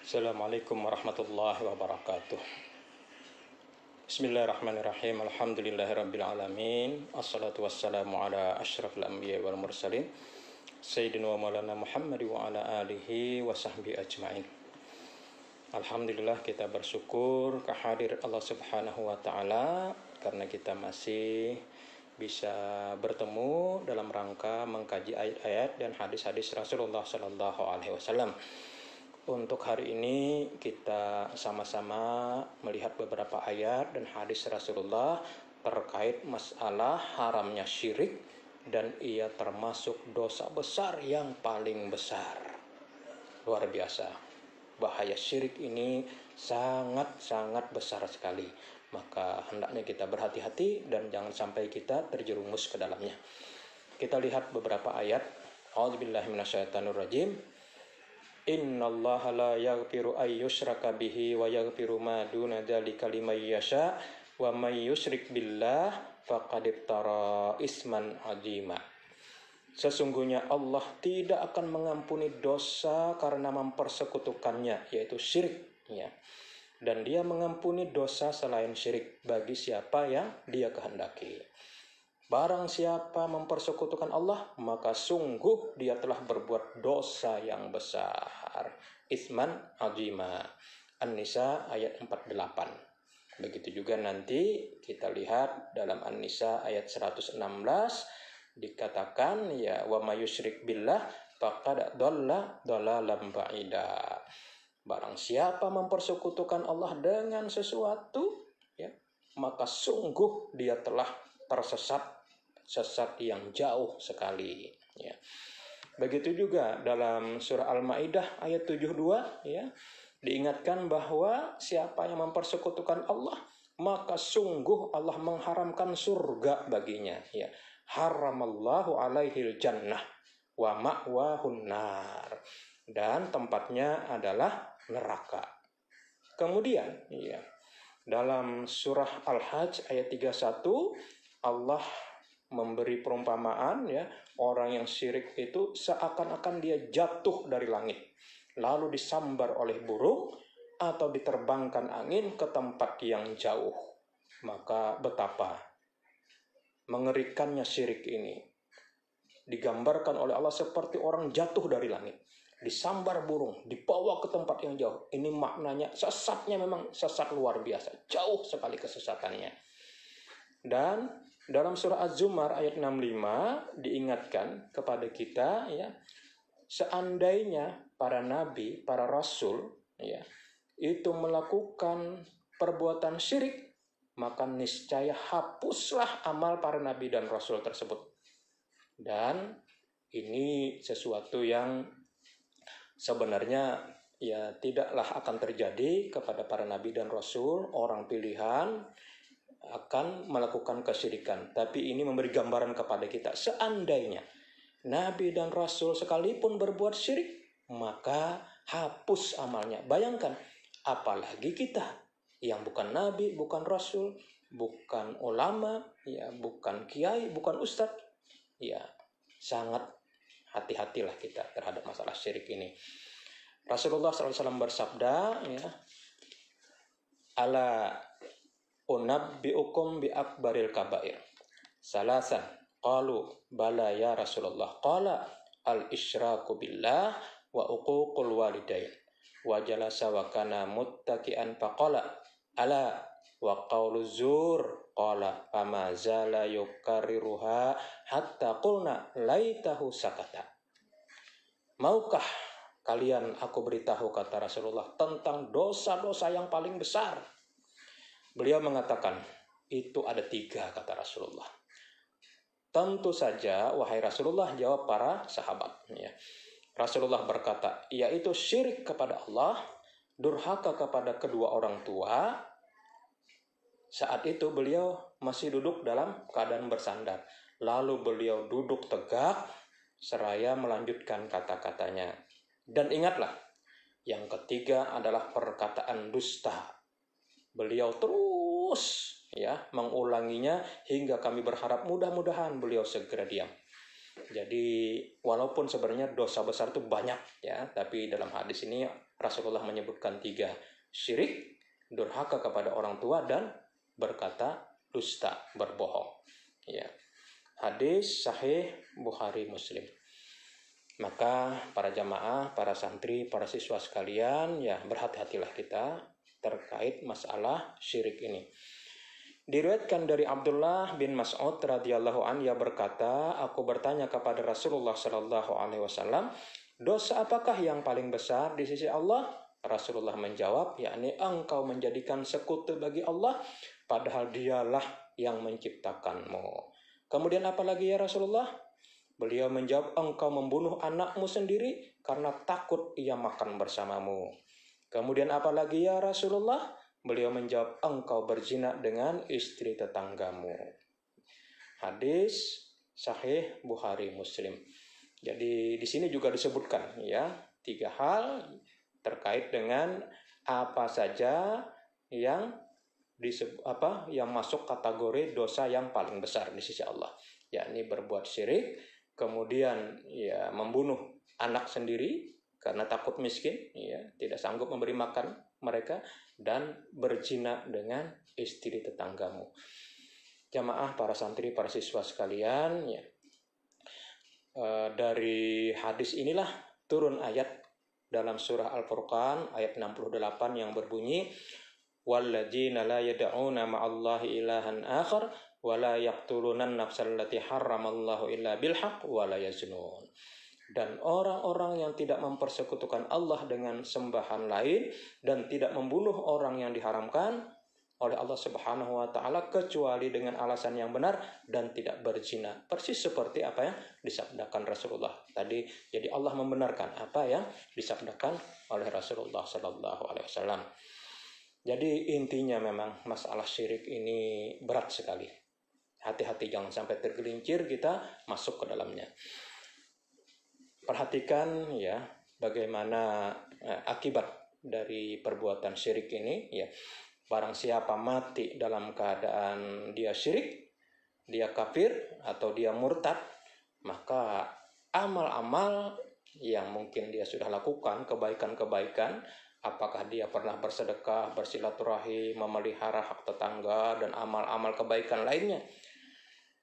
Assalamualaikum warahmatullahi wabarakatuh. Bismillahirrahmanirrahim. Alhamdulillahirrabbilalamin. Assalatu wassalamu ala ashrafil anbiya wal mursalin Sayyidina wa maulana Muhammad wa ala alihi wa sahbihi ajma'in. Alhamdulillah, kita bersyukur kehadirat Allah subhanahu wa ta'ala karena kita masih bisa bertemu dalam rangka mengkaji ayat-ayat dan hadis-hadis Rasulullah sallallahu alaihi wasallam. Untuk hari ini kita sama-sama melihat beberapa ayat dan hadis Rasulullah terkait masalah haramnya syirik, dan ia termasuk dosa besar yang paling besar. Luar biasa. Bahaya syirik ini sangat-sangat besar sekali. Maka hendaknya kita berhati-hati dan jangan sampai kita terjerumus ke dalamnya. Kita lihat beberapa ayat. A'udzubillahi minasyaitonirrajim. Innallaha la yaghfiru ay yushraka bihi wa yaghfiru ma duna dzalika liman yasha wa may yusyrik billah faqad iftara isman azima. Sesungguhnya Allah tidak akan mengampuni dosa karena mempersekutukannya, yaitu syirik, ya. Dan Dia mengampuni dosa selain syirik bagi siapa yang Dia kehendaki. Barang siapa mempersekutukan Allah, maka sungguh dia telah berbuat dosa yang besar. Isman azima. An-Nisa ayat 48. Begitu juga nanti kita lihat dalam An-Nisa ayat 116 dikatakan, ya, wa may yusyrik billah faqad dhalla dhalalan ba'ida. Barang siapa mempersekutukan Allah dengan sesuatu, ya, maka sungguh dia telah tersesat yang jauh sekali, ya. Begitu juga dalam surah Al-Maidah ayat 72, ya, diingatkan bahwa siapa yang mempersekutukan Allah, maka sungguh Allah mengharamkan surga baginya, ya. Haramallahu alaihil jannah wa ma'wahun nar, dan tempatnya adalah neraka. Kemudian, ya, dalam surah Al-Hajj ayat 31 Allah memberi perumpamaan, ya, orang yang syirik itu seakan-akan dia jatuh dari langit lalu disambar oleh burung atau diterbangkan angin ke tempat yang jauh. Maka betapa mengerikannya syirik ini. Digambarkan oleh Allah seperti orang jatuh dari langit, disambar burung, dibawa ke tempat yang jauh. Ini maknanya sesatnya, memang sesat luar biasa, jauh sekali kesesatannya. Dan dalam surah Az-Zumar ayat 65 diingatkan kepada kita, ya, seandainya para nabi, para rasul, ya, itu melakukan perbuatan syirik, maka niscaya hapuslah amal para nabi dan rasul tersebut. Dan ini sesuatu yang sebenarnya, ya, tidaklah akan terjadi kepada para nabi dan rasul, orang pilihan akan melakukan kesyirikan. Tapi ini memberi gambaran kepada kita, seandainya nabi dan rasul sekalipun berbuat syirik, maka hapus amalnya. Bayangkan, apalagi kita yang bukan nabi, bukan rasul, bukan ulama, ya, bukan kiai, bukan ustadz, ya, sangat hati-hatilah kita terhadap masalah syirik ini. Rasulullah SAW bersabda, ya, ala unabbi'ukum bi akbaril kabair salasan qalu bala ya Rasulullah qala al isyraku billah wa uququl walidain wa jalasa wa kana muttaqian faqala ala wa qawlu zur qala fama zala yukarriruha hatta qulna laitahu sakata. Maukah kalian aku beritahu, kata Rasulullah, tentang dosa-dosa yang paling besar? Beliau mengatakan, itu ada 3, kata Rasulullah. Tentu saja, wahai Rasulullah, jawab para sahabat, ya. Rasulullah berkata, yaitu syirik kepada Allah, durhaka kepada kedua orang tua. Saat itu beliau masih duduk dalam keadaan bersandar. Lalu beliau duduk tegak, seraya melanjutkan kata-katanya. Dan ingatlah, yang ketiga adalah perkataan dusta. Beliau terus, ya, mengulanginya hingga kami berharap mudah-mudahan beliau segera diam. Jadi walaupun sebenarnya dosa besar itu banyak, ya, tapi dalam hadis ini Rasulullah menyebutkan 3. Syirik, durhaka kepada orang tua, dan berkata dusta, berbohong. Ya. Hadis sahih Bukhari Muslim. Maka para jamaah, para santri, para siswa sekalian, ya berhati-hatilah kita terkait masalah syirik ini. Diriwayatkan dari Abdullah bin Mas'ud radhiyallahu anhu, ia berkata, aku bertanya kepada Rasulullah sallallahu alaihi wasallam, dosa apakah yang paling besar di sisi Allah? Rasulullah menjawab, yakni engkau menjadikan sekutu bagi Allah, padahal dialah yang menciptakanmu. Kemudian apa lagi ya Rasulullah? Beliau menjawab, engkau membunuh anakmu sendiri karena takut ia makan bersamamu. Kemudian apa lagi ya Rasulullah? Beliau menjawab, engkau berzina dengan istri tetanggamu. Hadis sahih Bukhari Muslim. Jadi di sini juga disebutkan ya 3 hal terkait dengan apa saja yang yang masuk kategori dosa yang paling besar di sisi Allah, yakni berbuat syirik, kemudian ya membunuh anak sendiri karena takut miskin, ya tidak sanggup memberi makan mereka, dan berzina dengan istri tetanggamu. Jamaah, para santri, para siswa sekalian, ya, dari hadis inilah turun ayat dalam surah Al-Furqan ayat 68 yang berbunyi, walladzina la yad'una ma'allahi ilahan akhar wa la yaqtuluna an-nafsal lati harramallahu illa bil haqq wa la yaznun. Dan orang-orang yang tidak mempersekutukan Allah dengan sembahan lain dan tidak membunuh orang yang diharamkan oleh Allah Subhanahu wa taala kecuali dengan alasan yang benar dan tidak berzina. Persis seperti apa yang disabdakan Rasulullah tadi. Jadi Allah membenarkan apa yang disabdakan oleh Rasulullah sallallahu alaihi wasallam. Jadi intinya memang masalah syirik ini berat sekali. Hati-hati jangan sampai tergelincir kita masuk ke dalamnya. Perhatikan ya bagaimana akibat dari perbuatan syirik ini ya. Barang siapa mati dalam keadaan dia syirik, dia kafir atau dia murtad, maka amal-amal yang mungkin dia sudah lakukan, kebaikan-kebaikan, apakah dia pernah bersedekah, bersilaturahim, memelihara hak tetangga dan amal-amal kebaikan lainnya,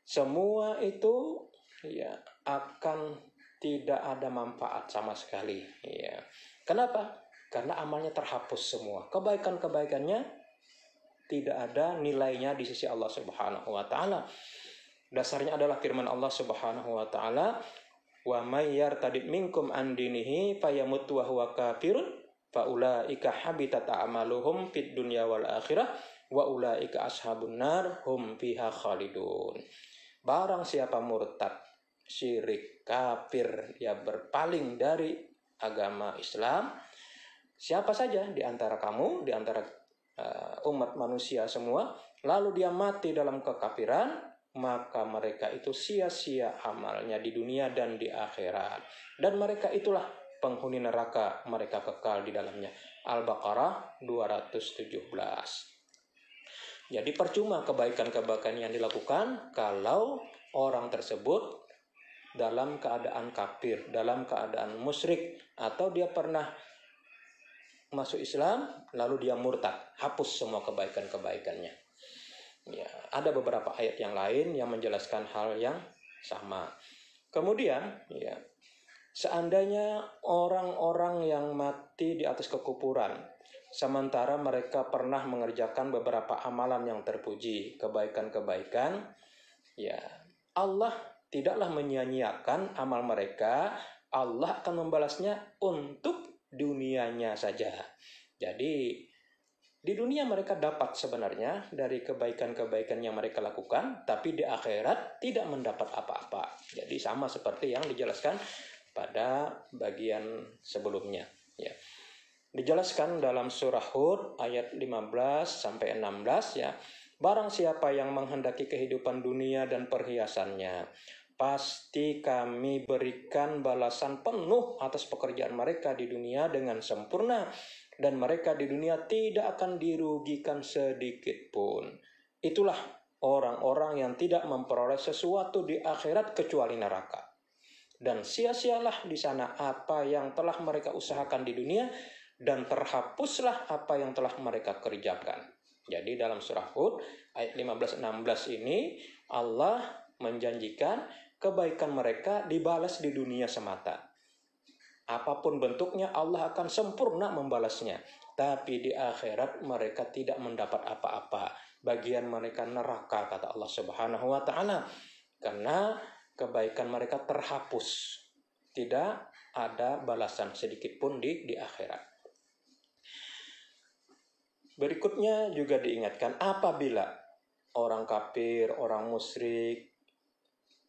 semua itu ya akan tidak ada manfaat sama sekali. Ya. Kenapa? Karena amalnya terhapus semua. Kebaikan-kebaikannya tidak ada nilainya di sisi Allah Subhanahu wa taala. Dasarnya adalah firman Allah Subhanahu wa taala, "Wa may yartadid minkum an dinihi fayamut wa huwa kafirun fa ulaika habitat a'maluhum fid dunya wal akhirah wa ulaika ashabun nar hum fiha khalidun." Barang siapa murtad, syirik, kafir, dia berpaling dari agama Islam, siapa saja di antara kamu, di antara umat manusia semua, lalu dia mati dalam kekafiran, maka mereka itu sia-sia amalnya di dunia dan di akhirat, dan mereka itulah penghuni neraka, mereka kekal di dalamnya. Al-Baqarah 217. Jadi percuma kebaikan-kebaikan yang dilakukan kalau orang tersebut dalam keadaan kafir, dalam keadaan musyrik, atau dia pernah masuk Islam lalu dia murtad, hapus semua kebaikan-kebaikannya. Ya, ada beberapa ayat yang lain yang menjelaskan hal yang sama. Kemudian, ya, seandainya orang-orang yang mati di atas kekufuran, sementara mereka pernah mengerjakan beberapa amalan yang terpuji, kebaikan-kebaikan, ya, Allah tidaklah menyia-nyiakan amal mereka. Allah akan membalasnya untuk dunianya saja. Jadi di dunia mereka dapat sebenarnya dari kebaikan-kebaikan yang mereka lakukan, tapi di akhirat tidak mendapat apa-apa. Jadi sama seperti yang dijelaskan pada bagian sebelumnya. Ya. Dijelaskan dalam surah Hud ayat 15-16 ya. Barang siapa yang menghendaki kehidupan dunia dan perhiasannya, pasti kami berikan balasan penuh atas pekerjaan mereka di dunia dengan sempurna, dan mereka di dunia tidak akan dirugikan sedikit pun. Itulah orang-orang yang tidak memperoleh sesuatu di akhirat kecuali neraka. Dan sia-sialah di sana apa yang telah mereka usahakan di dunia, dan terhapuslah apa yang telah mereka kerjakan. Jadi dalam surah Hud ayat 15-16 ini Allah menjanjikan kebaikan mereka dibalas di dunia semata. Apapun bentuknya Allah akan sempurna membalasnya. Tapi di akhirat mereka tidak mendapat apa-apa. Bagian mereka neraka, kata Allah Subhanahu wa taala. Karena kebaikan mereka terhapus. Tidak ada balasan sedikit pun di akhirat. Berikutnya juga diingatkan, apabila orang kafir, orang musyrik,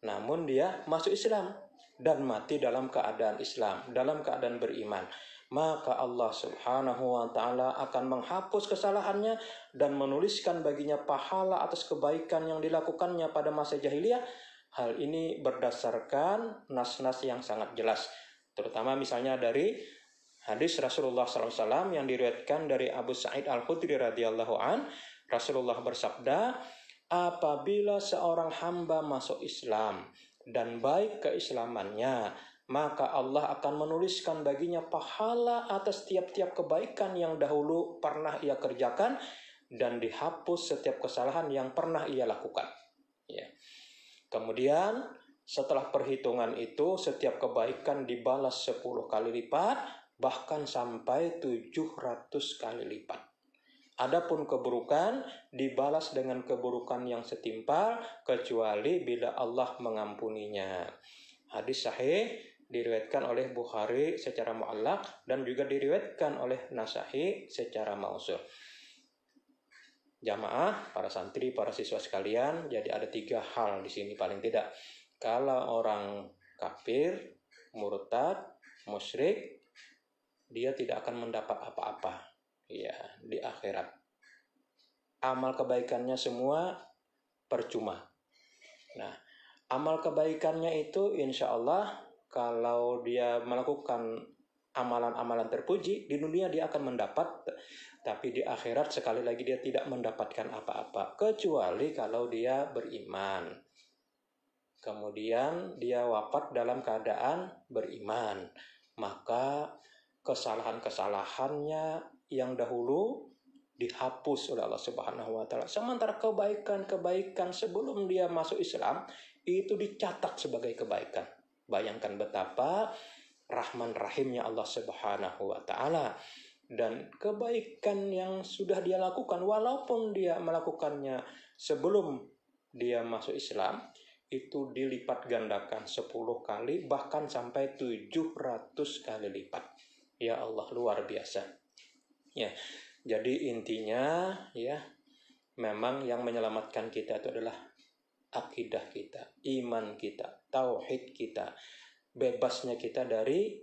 namun dia masuk Islam dan mati dalam keadaan Islam, dalam keadaan beriman, maka Allah Subhanahu wa taala akan menghapus kesalahannya dan menuliskan baginya pahala atas kebaikan yang dilakukannya pada masa jahiliyah. Hal ini berdasarkan nas-nas yang sangat jelas, terutama misalnya dari hadis Rasulullah SAW yang diriwayatkan dari Abu Sa'id Al-Khudri radhiyallahu an. Rasulullah bersabda, apabila seorang hamba masuk Islam dan baik keislamannya, maka Allah akan menuliskan baginya pahala atas tiap-tiap kebaikan yang dahulu pernah ia kerjakan dan dihapus setiap kesalahan yang pernah ia lakukan. Ya. Kemudian setelah perhitungan itu setiap kebaikan dibalas 10 kali lipat, bahkan sampai 700 kali lipat. Adapun keburukan dibalas dengan keburukan yang setimpal kecuali bila Allah mengampuninya. Hadis sahih diriwayatkan oleh Bukhari secara mu'allaq dan juga diriwayatkan oleh Nasa'i secara mausul. Jamaah, para santri, para siswa sekalian, jadi ada 3 hal di sini paling tidak. Kalau orang kafir, murtad, musyrik, dia tidak akan mendapat apa-apa ya di akhirat. Amal kebaikannya semua percuma. Nah, amal kebaikannya itu insya Allah kalau dia melakukan amalan-amalan terpuji, di dunia dia akan mendapat, tapi di akhirat sekali lagi dia tidak mendapatkan apa-apa, kecuali kalau dia beriman. Kemudian dia wafat dalam keadaan beriman, maka kesalahan-kesalahannya yang dahulu dihapus oleh Allah Subhanahu wa taala. Sementara kebaikan-kebaikan sebelum dia masuk Islam itu dicatat sebagai kebaikan. Bayangkan betapa Rahman Rahimnya Allah Subhanahu wa taala. Dan kebaikan yang sudah dia lakukan walaupun dia melakukannya sebelum dia masuk Islam itu dilipat gandakan 10 kali bahkan sampai 700 kali lipat. Ya Allah, luar biasa. Ya. Jadi intinya ya, memang yang menyelamatkan kita itu adalah akidah kita, iman kita, tauhid kita, bebasnya kita dari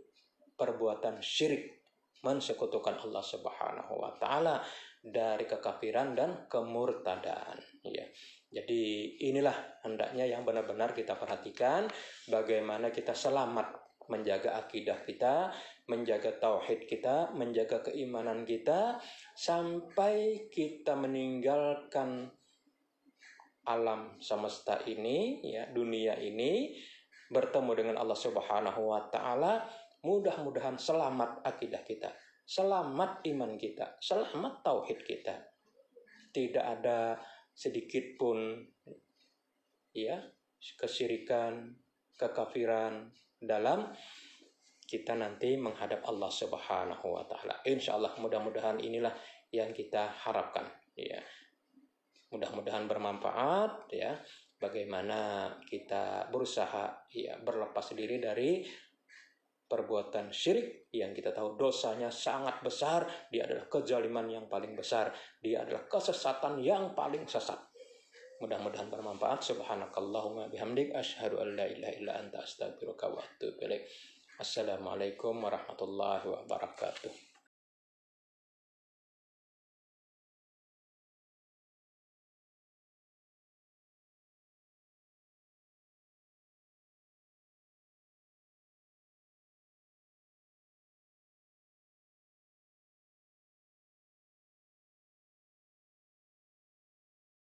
perbuatan syirik, mensekutukan Allah Subhanahu wa taala, dari kekafiran dan kemurtadan ya. Jadi inilah hendaknya yang benar-benar kita perhatikan, bagaimana kita selamat menjaga akidah kita, menjaga tauhid kita, menjaga keimanan kita sampai kita meninggalkan alam semesta ini ya, dunia ini, bertemu dengan Allah Subhanahu wa taala. Mudah-mudahan selamat akidah kita, selamat iman kita, selamat tauhid kita. Tidak ada sedikit pun ya kesyirikan, kekafiran dalam kita nanti menghadap Allah Subhanahu wa taala. Insyaallah mudah-mudahan inilah yang kita harapkan ya. Mudah-mudahan bermanfaat ya. Bagaimana kita berusaha ya berlepas diri dari perbuatan syirik yang kita tahu dosanya sangat besar, dia adalah kezaliman yang paling besar, dia adalah kesesatan yang paling sesat. Mudah-mudahan bermanfaat. Subhanakallahumma bihamdik asyhadu an la ilaha illa anta astaghfiruka wa atubu ilaik. Assalamualaikum warahmatullahi wabarakatuh.